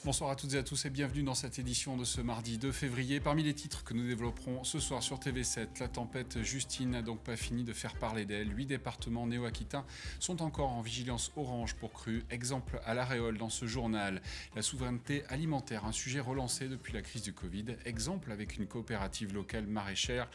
Bonsoir à toutes et à tous et bienvenue dans cette édition de ce mardi 2 février. Parmi les titres que nous développerons ce soir sur TV7, la tempête Justine n'a donc pas fini de faire parler d'elle. 8 départements néo-aquitains sont encore en vigilance orange pour crue. Exemple à l'Aréole dans ce journal. La souveraineté alimentaire, un sujet relancé depuis la crise du Covid. Exemple avec une coopérative locale maraîchère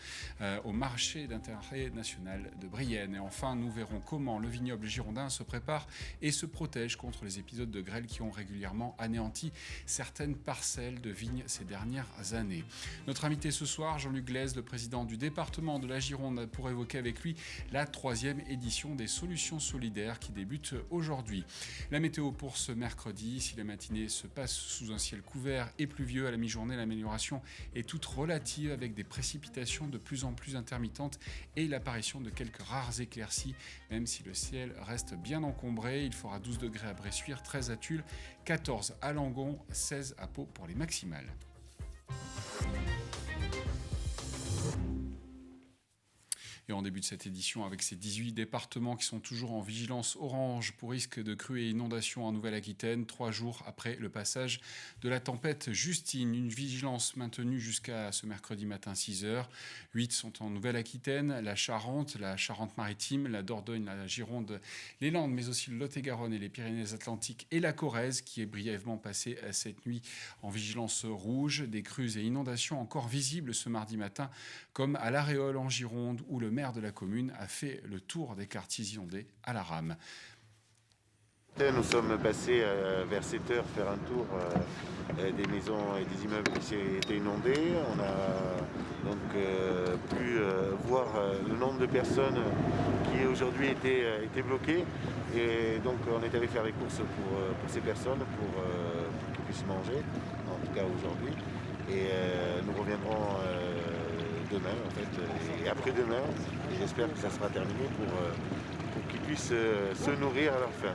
au marché d'intérêt national de Brienne. Et enfin, nous verrons comment le vignoble girondin se prépare et se protège contre les épisodes de grêle qui ont régulièrement anéanti certaines parcelles de vignes ces dernières années. Notre invité ce soir, Jean-Luc Glaise, le président du département de la Gironde, pour évoquer avec lui la 3e édition des solutions solidaires qui débute aujourd'hui. La météo pour ce mercredi, si la matinée se passe sous un ciel couvert et pluvieux, à la mi-journée, l'amélioration est toute relative avec des précipitations de plus en plus intermittentes et l'apparition de quelques rares éclaircies, même si le ciel reste bien encombré. Il fera 12 degrés à Bressuire, 13 à Tulle, 14 à Langon, 16 à Pau pour les maximales. Et on débute cette édition avec ces 18 départements qui sont toujours en vigilance orange pour risque de crues et inondations en Nouvelle-Aquitaine, 3 jours après le passage de la tempête Justine. Une vigilance maintenue jusqu'à ce mercredi matin 6h. 8 sont en Nouvelle-Aquitaine, la Charente-Maritime, la Dordogne, la Gironde, les Landes, mais aussi le Lot-et-Garonne et les Pyrénées-Atlantiques et la Corrèze qui est brièvement passée cette nuit en vigilance rouge. Des crues et inondations encore visibles ce mardi matin, comme à l'Aréole en Gironde où le maire de la commune a fait le tour des quartiers inondés à la rame. Nous sommes passés vers 7 heures faire un tour des maisons et des immeubles qui étaient inondés. On a donc pu voir le nombre de personnes qui aujourd'hui étaient bloquées. Et donc on est allé faire les courses pour ces personnes, pour qu'ils puissent manger, en tout cas aujourd'hui. Et nous reviendrons demain en fait, et après-demain. Et j'espère que ça sera terminé pour qu'ils puissent se nourrir à leur faim.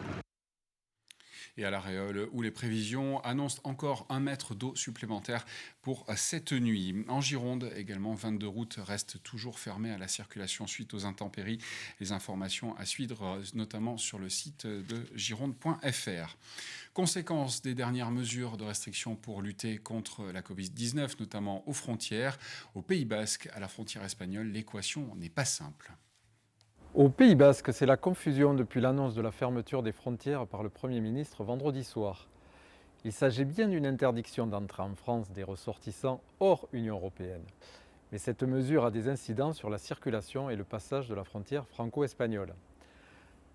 Et à l'Aréole, où les prévisions annoncent encore 1 mètre d'eau supplémentaire pour cette nuit. En Gironde, également, 22 routes restent toujours fermées à la circulation suite aux intempéries. Les informations à suivre, notamment sur le site de gironde.fr. Conséquence des dernières mesures de restriction pour lutter contre la Covid-19, notamment aux frontières. Au Pays Basque, à la frontière espagnole, l'équation n'est pas simple. Au Pays Basque, c'est la confusion depuis l'annonce de la fermeture des frontières par le Premier ministre vendredi soir. Il s'agit bien d'une interdiction d'entrer en France des ressortissants hors Union européenne. Mais cette mesure a des incidents sur la circulation et le passage de la frontière franco-espagnole.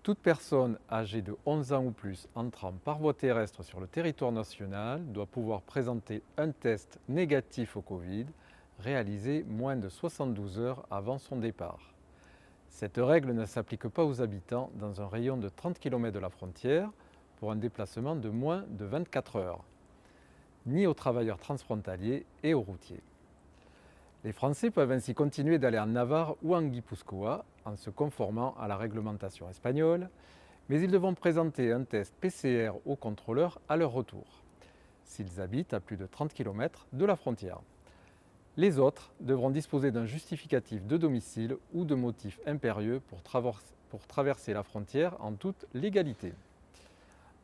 Toute personne âgée de 11 ans ou plus entrant par voie terrestre sur le territoire national doit pouvoir présenter un test négatif au Covid, réalisé moins de 72 heures avant son départ. Cette règle ne s'applique pas aux habitants dans un rayon de 30 km de la frontière pour un déplacement de moins de 24 heures, ni aux travailleurs transfrontaliers et aux routiers. Les Français peuvent ainsi continuer d'aller en Navarre ou en Guipuscoa en se conformant à la réglementation espagnole, mais ils devront présenter un test PCR au contrôleur à leur retour, s'ils habitent à plus de 30 km de la frontière. Les autres devront disposer d'un justificatif de domicile ou de motifs impérieux pour traverser la frontière en toute légalité.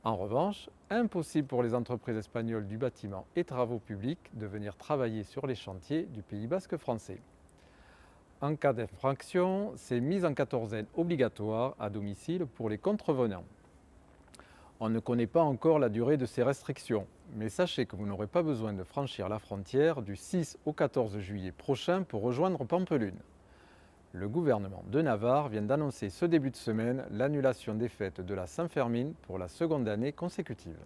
En revanche, impossible pour les entreprises espagnoles du bâtiment et travaux publics de venir travailler sur les chantiers du Pays Basque français. En cas d'infraction, c'est mise en quatorzaine obligatoire à domicile pour les contrevenants. On ne connaît pas encore la durée de ces restrictions, mais sachez que vous n'aurez pas besoin de franchir la frontière du 6 au 14 juillet prochain pour rejoindre Pampelune. Le gouvernement de Navarre vient d'annoncer ce début de semaine l'annulation des fêtes de la Saint-Fermin pour la 2e année consécutive.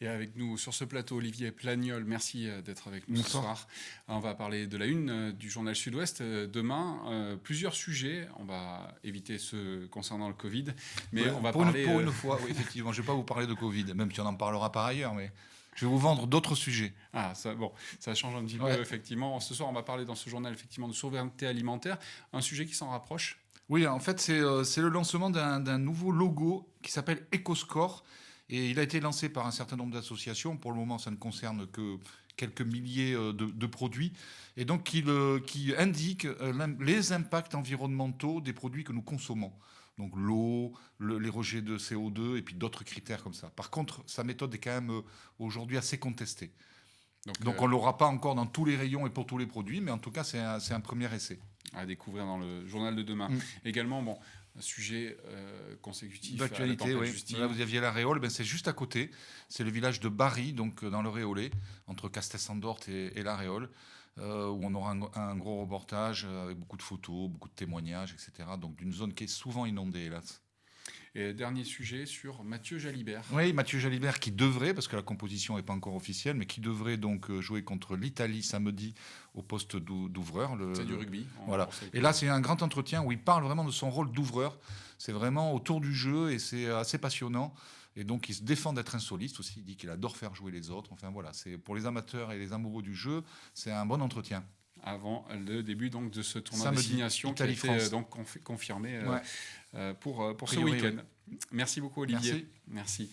Et avec nous sur ce plateau, Olivier Plagnol, merci d'être avec nous ce soir. On va parler de la une du journal Sud-Ouest demain. Plusieurs sujets, on va éviter ceux concernant le Covid, mais on va parler... Pour une fois, oui, effectivement, je ne vais pas vous parler de Covid, même si on en parlera par ailleurs, mais je vais vous vendre d'autres sujets. Ah, ça change un petit peu, effectivement. Ce soir, on va parler dans ce journal, effectivement, de souveraineté alimentaire, un sujet qui s'en rapproche. Oui, en fait, c'est le lancement d'un nouveau logo qui s'appelle EcoScore. Et il a été lancé par un certain nombre d'associations. Pour le moment, ça ne concerne que quelques milliers de produits. Et donc, qui indique les impacts environnementaux des produits que nous consommons. donc l'eau, les rejets de CO2 et puis d'autres critères comme ça. Par contre, sa méthode est quand même aujourd'hui assez contestée. Donc on ne l'aura pas encore dans tous les rayons et pour tous les produits, mais en tout cas c'est un premier essai. À découvrir dans le journal de demain. Également, bon, un sujet consécutif d'actualité, oui. Là, vous aviez la Réole, c'est juste à côté. C'est le village de Barry, donc dans le Réolais, entre Castelsandort et la Réole, où on aura un gros reportage avec beaucoup de photos, beaucoup de témoignages, etc. Donc d'une zone qui est souvent inondée, hélas. Et dernier sujet sur Mathieu Jalibert. Oui, Mathieu Jalibert qui devrait, parce que la composition n'est pas encore officielle, mais qui devrait donc jouer contre l'Italie samedi au poste d'ouvreur. C'est du rugby. Voilà. Et là, c'est un grand entretien où il parle vraiment de son rôle d'ouvreur. C'est vraiment autour du jeu et c'est assez passionnant. Et donc, il se défend d'être insolite aussi. Il dit qu'il adore faire jouer les autres. Enfin, voilà. C'est pour les amateurs et les amoureux du jeu, c'est un bon entretien. Avant le début donc, de ce tournoi de destination qui a été donc confirmé pour ce week-end. Oui. Merci beaucoup Olivier. Merci.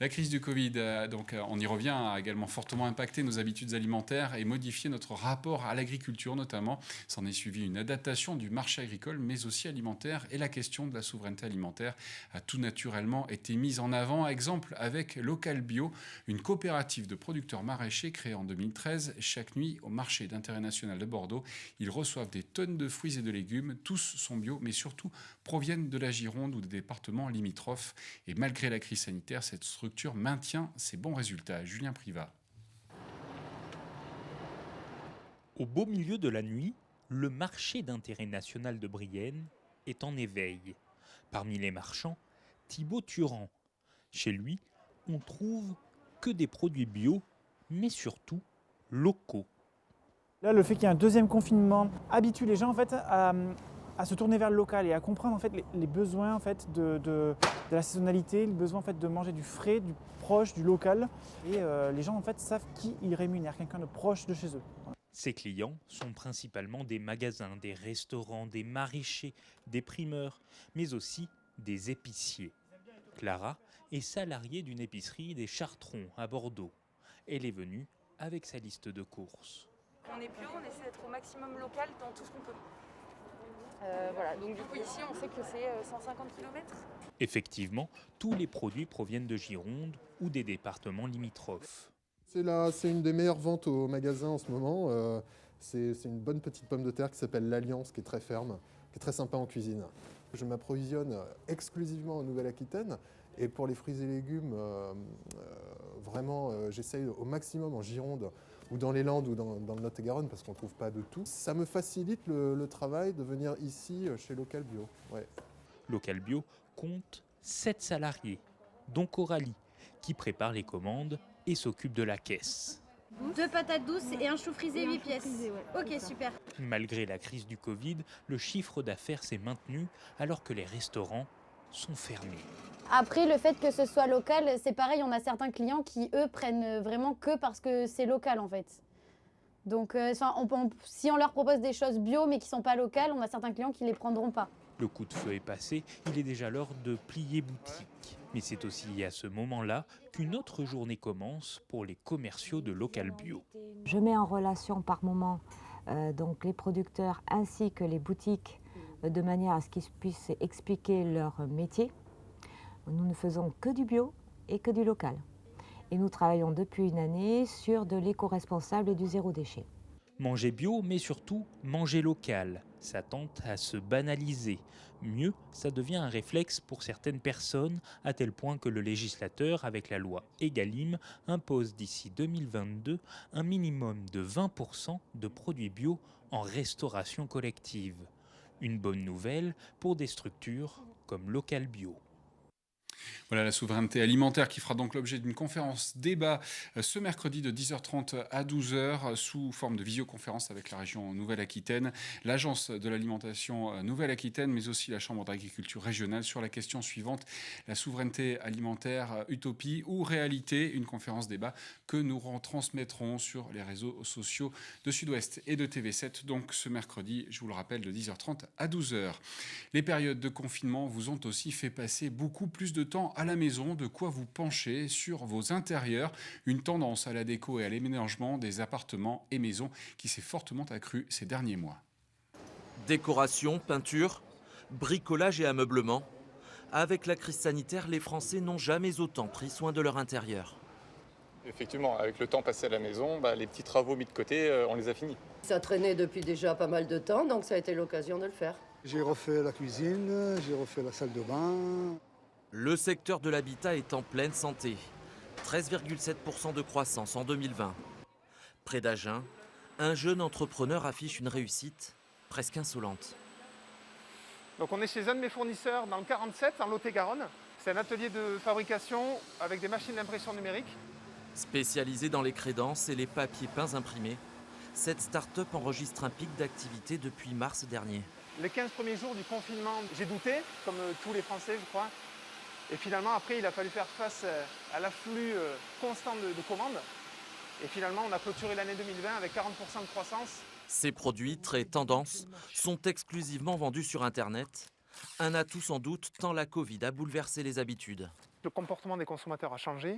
La crise du Covid, donc on y revient, a également fortement impacté nos habitudes alimentaires et modifié notre rapport à l'agriculture notamment. S'en est suivi une adaptation du marché agricole mais aussi alimentaire et la question de la souveraineté alimentaire a tout naturellement été mise en avant. Exemple avec Local Bio, une coopérative de producteurs maraîchers créée en 2013. Chaque nuit au marché d'intérêt national de Bordeaux, ils reçoivent des tonnes de fruits et de légumes. Tous sont bio mais surtout proviennent de la Gironde ou des départements limitrophes. Et malgré la crise sanitaire, cette structure maintient ses bons résultats. Julien Privat. Au beau milieu de la nuit, le marché d'intérêt national de Brienne est en éveil. Parmi les marchands, Thibaut Turan. Chez lui, on trouve que des produits bio, mais surtout locaux. Là, le fait qu'il y ait un deuxième confinement habitue les gens en fait, à se tourner vers le local et à comprendre en fait, les besoins en fait, de la saisonnalité, le besoin en fait, de manger du frais, du proche, du local. Et les gens en fait, savent qui ils rémunèrent, quelqu'un de proche de chez eux. Voilà. Ses clients sont principalement des magasins, des restaurants, des maraîchers, des primeurs, mais aussi des épiciers. Clara est salariée d'une épicerie des Chartrons à Bordeaux. Elle est venue avec sa liste de courses. On est bio, on essaie d'être au maximum local dans tout ce qu'on peut. Voilà, donc du coup ici on sait que c'est 150 km. Effectivement, tous les produits proviennent de Gironde ou des départements limitrophes. C'est une des meilleures ventes au magasin en ce moment. C'est une bonne petite pomme de terre qui s'appelle l'Alliance, qui est très ferme, qui est très sympa en cuisine. Je m'approvisionne exclusivement en Nouvelle-Aquitaine. Et pour les fruits et légumes, vraiment, j'essaye au maximum en Gironde ou dans les Landes ou dans le Lot-et-Garonne parce qu'on ne trouve pas de tout. Ça me facilite le travail de venir ici chez Local Bio. Ouais. Local Bio compte 7 salariés, dont Coralie, qui prépare les commandes et s'occupe de la caisse. 2 patates douces et un chou frisé 8 pièces. Ouais, ok, super. Malgré la crise du Covid, le chiffre d'affaires s'est maintenu alors que les restaurants sont fermés. Après, le fait que ce soit local, c'est pareil, on a certains clients qui, eux, prennent vraiment que parce que c'est local, en fait. Donc, si on leur propose des choses bio, mais qui ne sont pas locales, on a certains clients qui ne les prendront pas. Le coup de feu est passé, il est déjà l'heure de plier boutique. Mais c'est aussi à ce moment-là qu'une autre journée commence pour les commerciaux de Local Bio. Je mets en relation par moment donc les producteurs ainsi que les boutiques de manière à ce qu'ils puissent expliquer leur métier. Nous ne faisons que du bio et que du local. Et nous travaillons depuis une année sur de l'éco-responsable et du zéro déchet. Manger bio, mais surtout manger local, ça tente à se banaliser. Mieux, ça devient un réflexe pour certaines personnes, à tel point que le législateur, avec la loi Egalim, impose d'ici 2022 un minimum de 20% de produits bio en restauration collective. Une bonne nouvelle pour des structures comme Local Bio. Voilà la souveraineté alimentaire qui fera donc l'objet d'une conférence débat ce mercredi de 10h30 à 12h sous forme de visioconférence avec la région Nouvelle-Aquitaine, l'Agence de l'alimentation Nouvelle-Aquitaine, mais aussi la Chambre d'agriculture régionale sur la question suivante, la souveraineté alimentaire, utopie ou réalité, une conférence débat que nous retransmettrons sur les réseaux sociaux de Sud-Ouest et de TV7, donc ce mercredi, je vous le rappelle, de 10h30 à 12h. Les périodes de confinement vous ont aussi fait passer beaucoup plus de temps à la maison, de quoi vous pencher sur vos intérieurs, une tendance à la déco et à l'aménagement des appartements et maisons qui s'est fortement accrue ces derniers mois. Décoration, peinture, bricolage et ameublement, Avec la crise sanitaire, les Français n'ont jamais autant pris soin de leur intérieur. Effectivement, avec le temps passé à la maison, les petits travaux mis de côté, on les a finis. Ça traînait depuis déjà pas mal de temps, donc ça a été l'occasion de le faire. J'ai refait la cuisine, j'ai refait la salle de bain. Le secteur de l'habitat est en pleine santé. 13,7% de croissance en 2020. Près d'Agen, un jeune entrepreneur affiche une réussite presque insolente. Donc on est chez un de mes fournisseurs dans le 47, en Lot-et-Garonne. C'est un atelier de fabrication avec des machines d'impression numérique. Spécialisée dans les crédences et les papiers peints imprimés, cette start-up enregistre un pic d'activité depuis mars dernier. Les 15 premiers jours du confinement, j'ai douté, comme tous les Français je crois. Et finalement après il a fallu faire face à l'afflux constant de commandes. Et finalement on a clôturé l'année 2020 avec 40% de croissance. Ces produits, très tendance, sont exclusivement vendus sur Internet. Un atout sans doute, tant la Covid a bouleversé les habitudes. Le comportement des consommateurs a changé.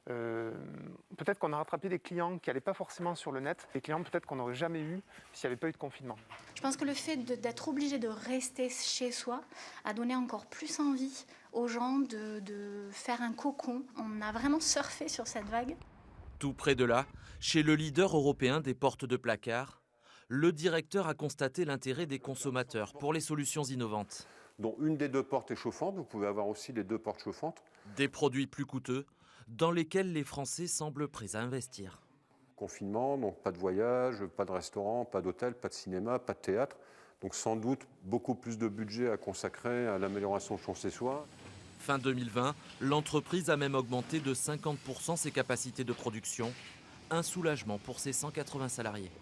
Peut-être qu'on a rattrapé des clients qui n'allaient pas forcément sur le net. Des clients peut-être qu'on n'aurait jamais eu s'il n'y avait pas eu de confinement. Je pense que le fait d'être obligé de rester chez soi a donné encore plus envie aux gens de faire un cocon. On a vraiment surfé sur cette vague. Tout près de là, chez le leader européen des portes de placard, le directeur a constaté l'intérêt des consommateurs pour les solutions innovantes. Dont une des deux portes est chauffante, vous pouvez avoir aussi les deux portes chauffantes. Des produits plus coûteux, dans lesquels les Français semblent prêts à investir. Confinement, donc pas de voyage, pas de restaurant, pas d'hôtel, pas de cinéma, pas de théâtre. Donc sans doute beaucoup plus de budget à consacrer à l'amélioration de son chez-soi. Fin 2020, l'entreprise a même augmenté de 50% ses capacités de production. Un soulagement pour ses 180 salariés.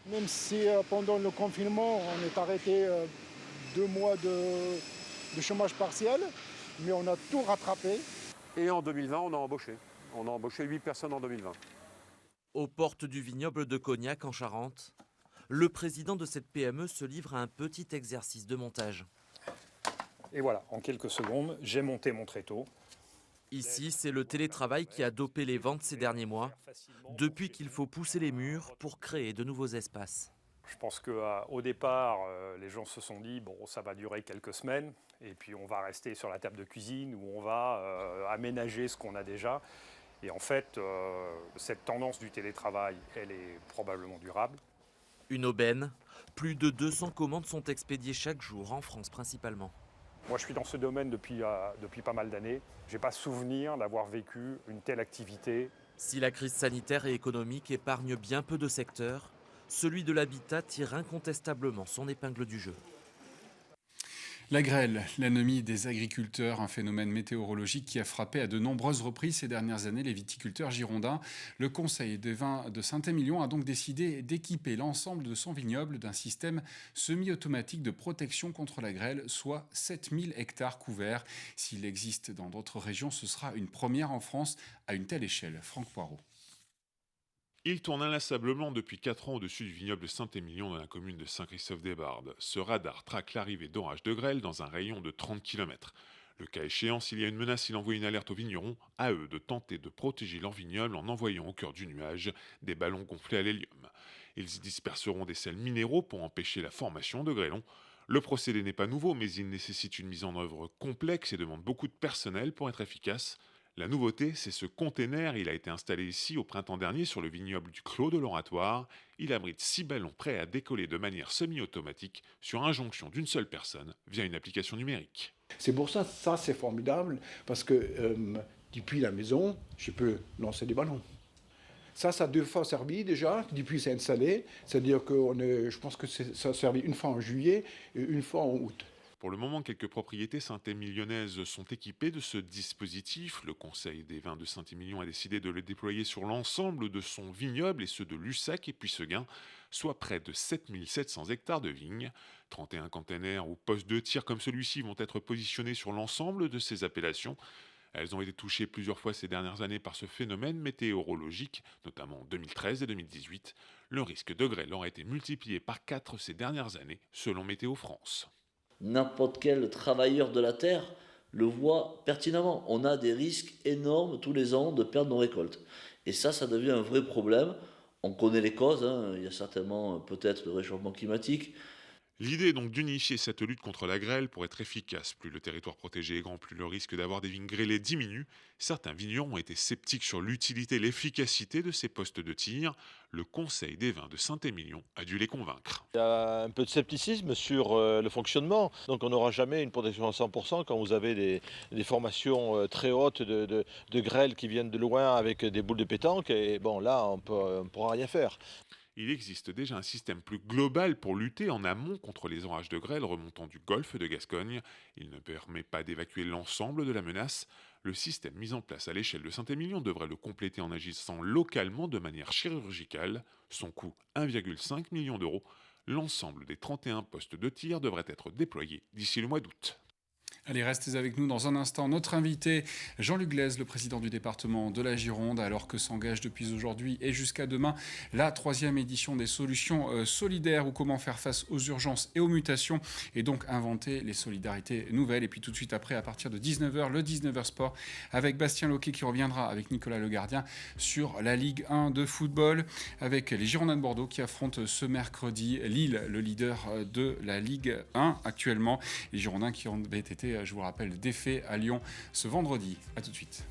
Même si pendant le confinement, on est arrêté 2 mois de chômage partiel, mais on a tout rattrapé. Et en 2020, on a embauché. On a embauché 8 personnes en 2020. Aux portes du vignoble de Cognac en Charente, le président de cette PME se livre à un petit exercice de montage. Et voilà, en quelques secondes, j'ai monté mon tréteau. Ici, c'est le télétravail qui a dopé les ventes ces derniers mois, depuis qu'il faut pousser les murs pour créer de nouveaux espaces. Je pense qu'au départ, les gens se sont dit, bon, ça va durer quelques semaines, et puis on va rester sur la table de cuisine où on va aménager ce qu'on a déjà. Et en fait, cette tendance du télétravail, elle est probablement durable. Une aubaine, plus de 200 commandes sont expédiées chaque jour, en France principalement. Moi, je suis dans ce domaine depuis pas mal d'années. Je n'ai pas souvenir d'avoir vécu une telle activité. Si la crise sanitaire et économique épargne bien peu de secteurs, celui de l'habitat tire incontestablement son épingle du jeu. La grêle, l'ennemi des agriculteurs, un phénomène météorologique qui a frappé à de nombreuses reprises ces dernières années les viticulteurs girondins. Le Conseil des vins de Saint-Émilion a donc décidé d'équiper l'ensemble de son vignoble d'un système semi-automatique de protection contre la grêle, soit 7000 hectares couverts. S'il existe dans d'autres régions, ce sera une première en France à une telle échelle. Franck Poirot. Il tourne inlassablement depuis 4 ans au-dessus du vignoble de Saint-Émilion dans la commune de Saint-Christophe-des-Bardes. Ce radar traque l'arrivée d'orages de grêle dans un rayon de 30 km. Le cas échéant, s'il y a une menace, il envoie une alerte aux vignerons, à eux de tenter de protéger leur vignoble en envoyant au cœur du nuage des ballons gonflés à l'hélium. Ils y disperseront des sels minéraux pour empêcher la formation de grêlons. Le procédé n'est pas nouveau, mais il nécessite une mise en œuvre complexe et demande beaucoup de personnel pour être efficace. La nouveauté, c'est ce container. Il a été installé ici au printemps dernier sur le vignoble du Clos de l'Oratoire. Il abrite 6 ballons prêts à décoller de manière semi-automatique sur injonction d'une seule personne via une application numérique. C'est pour ça c'est formidable, parce que depuis la maison, je peux lancer des ballons. Ça a 2 fois servi déjà, depuis c'est installé, c'est-à-dire que je pense que ça a servi une fois en juillet et une fois en août. Pour le moment, quelques propriétés saint-émilionnaises sont équipées de ce dispositif. Le Conseil des vins de Saint-Émilion a décidé de le déployer sur l'ensemble de son vignoble et ceux de Lussac et Puisseguin, soit près de 7700 hectares de vignes. 31 containers ou postes de tir comme celui-ci vont être positionnés sur l'ensemble de ces appellations. Elles ont été touchées plusieurs fois ces dernières années par ce phénomène météorologique, notamment en 2013 et 2018. Le risque de grêle aurait été multiplié par 4 ces dernières années, selon Météo France. N'importe quel travailleur de la terre le voit pertinemment. On a des risques énormes tous les ans de perdre nos récoltes. Et ça devient un vrai problème. On connaît les causes, il y a certainement peut-être le réchauffement climatique. L'idée est donc d'unifier cette lutte contre la grêle pour être efficace. Plus le territoire protégé est grand, plus le risque d'avoir des vignes grêlées diminue. Certains vignerons ont été sceptiques sur l'utilité et l'efficacité de ces postes de tir. Le Conseil des vins de Saint-Émilion a dû les convaincre. Il y a un peu de scepticisme sur le fonctionnement. Donc on n'aura jamais une protection à 100% quand vous avez des formations très hautes de grêle qui viennent de loin avec des boules de pétanque. Et bon, là, on ne pourra rien faire. Il existe déjà un système plus global pour lutter en amont contre les orages de grêle remontant du golfe de Gascogne. Il ne permet pas d'évacuer l'ensemble de la menace. Le système mis en place à l'échelle de Saint-Émilion devrait le compléter en agissant localement de manière chirurgicale. Son coût 1,5 million d'euros. L'ensemble des 31 postes de tir devrait être déployés d'ici le mois d'août. Allez, restez avec nous dans un instant. Notre invité, Jean-Luc Glaise, le président du département de la Gironde, alors que s'engage depuis aujourd'hui et jusqu'à demain la 3e édition des solutions solidaires, ou comment faire face aux urgences et aux mutations et donc inventer les solidarités nouvelles. Et puis tout de suite après, à partir de 19h, le 19h Sport avec Bastien Loquet qui reviendra avec Nicolas Le Gardien sur la Ligue 1 de football avec les Girondins de Bordeaux qui affrontent ce mercredi Lille, le leader de la Ligue 1 actuellement. Les Girondins qui ont été, je vous rappelle, défaits à Lyon ce vendredi. A tout de suite.